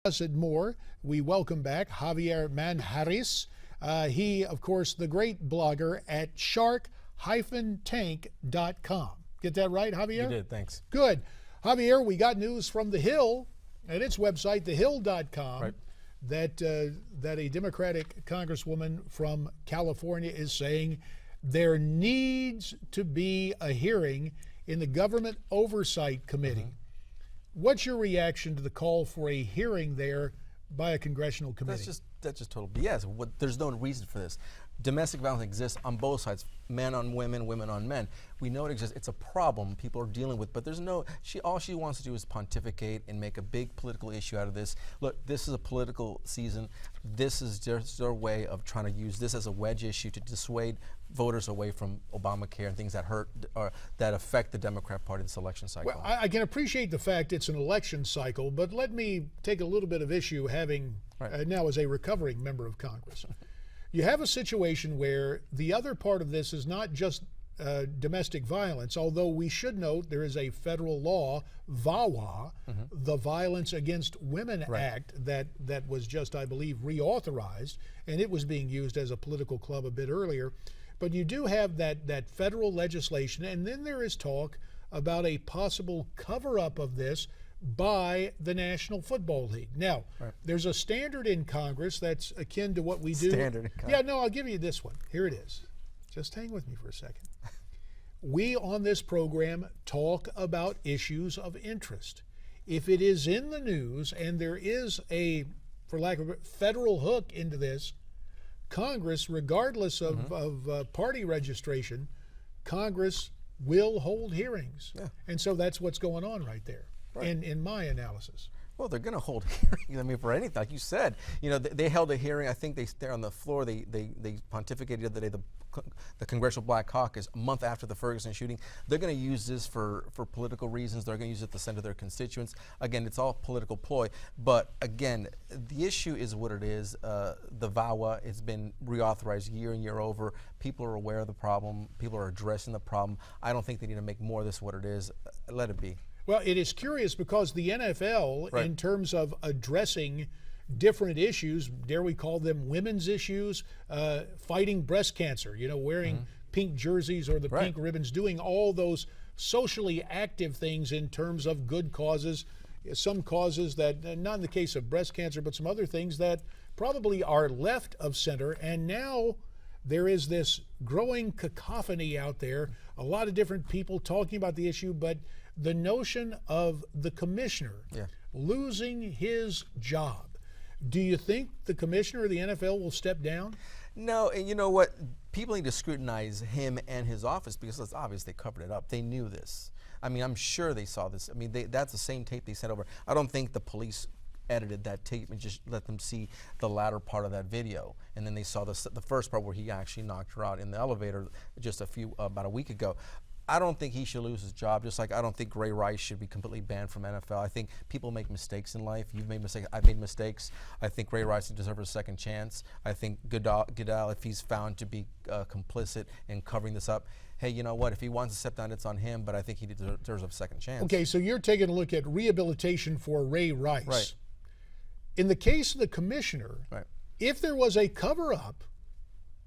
Us and more, we welcome back Javier Manjarres. He, of course, the great blogger at shark-tank.com. Get that right, Javier? You did, thanks. Good. Javier, we got news from The Hill at its website, thehill.com, right. that a Democratic congresswoman from California is saying there needs to be a hearing in the Government Oversight Committee. What's your reaction to the call for a hearing there by a congressional committee? That's just total BS. There's no reason for this. Domestic violence exists on both sides, men on women, women on men. We know it exists. It's a problem people are dealing with, but there's no, all she wants to do is pontificate and make a big political issue out of this. Look, this is a political season. This is just their way of trying to use this as a wedge issue to dissuade voters away from Obamacare and things that hurt or that affect the Democrat Party this election cycle. Well, I can appreciate the fact it's an election cycle, but let me take a little bit of issue having now as a recovering member of Congress. You have a situation where the other part of this is not just domestic violence, although we should note there is a federal law, VAWA, the Violence Against Women Act, that was just, I believe, reauthorized, and it was being used as a political club a bit earlier. But you do have that federal legislation, and then there is talk about a possible cover-up of this by the National Football League. Now, there's a standard in Congress that's akin to what we do. Standard in Congress. Yeah, no, I'll give you this one. Here it is. Just hang with me for a second. We on this program talk about issues of interest. If it is in the news and there is a, for lack of a federal hook into this, Congress, regardless of party registration, Congress will hold hearings. And so that's what's going on right there. In my analysis. Well, they're going to hold hearings. I mean, for anything, like you said, you know, they held a hearing. I think they're on the floor. They pontificated the other day. The Congressional Black Caucus, a month after the Ferguson shooting, they're going to use this for political reasons. They're going to use it to send to their constituents. Again, it's all political ploy. But again, the issue is what it is. The VAWA has been reauthorized year and year over. People are aware of the problem. People are addressing the problem. I don't think they need to make more of this what it is. Let it be. Well, it is curious because the NFL, in terms of addressing different issues, dare we call them women's issues, fighting breast cancer, you know, wearing pink jerseys or the pink ribbons, doing all those socially active things in terms of good causes, some causes that, not in the case of breast cancer, but some other things that probably are left of center. And now there is this growing cacophony out there, a lot of different people talking about the issue, but the notion of the commissioner losing his job. Do you think the commissioner of the NFL will step down? No, and you know what? People need to scrutinize him and his office because it's obvious they covered it up. They knew this. I mean, I'm sure they saw this. I mean, that's the same tape they sent over. I don't think the police edited that tape and just let them see the latter part of that video. And then they saw the first part where he actually knocked her out in the elevator just about a week ago. I don't think he should lose his job, just like I don't think Ray Rice should be completely banned from NFL. I think people make mistakes in life. You've made mistakes. I've made mistakes. I think Ray Rice deserves a second chance. I think Goodell, if he's found to be complicit in covering this up, hey, you know what? If he wants to step down, it's on him, but I think he deserves a second chance. Okay, so you're taking a look at rehabilitation for Ray Rice. Right. In the case of the commissioner, if there was a cover-up,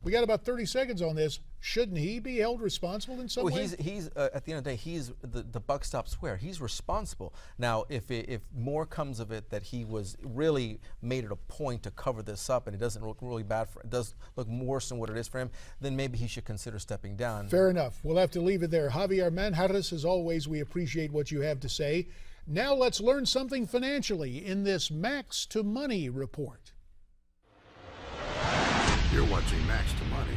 we got about 30 seconds on this. Shouldn't he be held responsible in some way? He's at the end of the day, he's the buck stops where. He's responsible. Now, if more comes of it that he was really made it a point to cover this up and it doesn't look really bad for, it does look worse than what it is for him, then maybe he should consider stepping down. Fair enough. We'll have to leave it there. Javier Manjarres, as always, we appreciate what you have to say. Now let's learn something financially in this Max to Money report. You're watching Max to Money.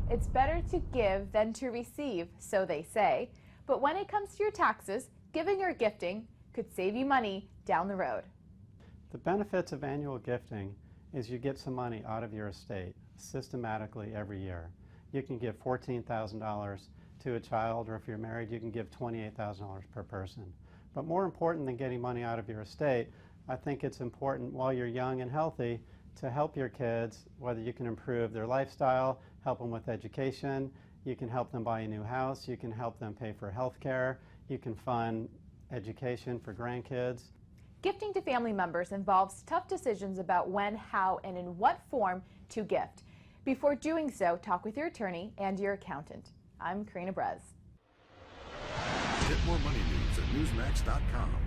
It's better to give than to receive, so they say. But when it comes to your taxes, giving or gifting could save you money down the road. The benefits of annual gifting is you get some money out of your estate systematically every year. You can give $14,000 to a child, or if you're married, you can give $28,000 per person. But more important than getting money out of your estate, I think it's important while you're young and healthy to help your kids, whether you can improve their lifestyle, help them with education, you can help them buy a new house, you can help them pay for health care, you can fund education for grandkids. Gifting to family members involves tough decisions about when, how, and in what form to gift. Before doing so, talk with your attorney and your accountant. I'm Karina Brez. Get more money news at Newsmax.com.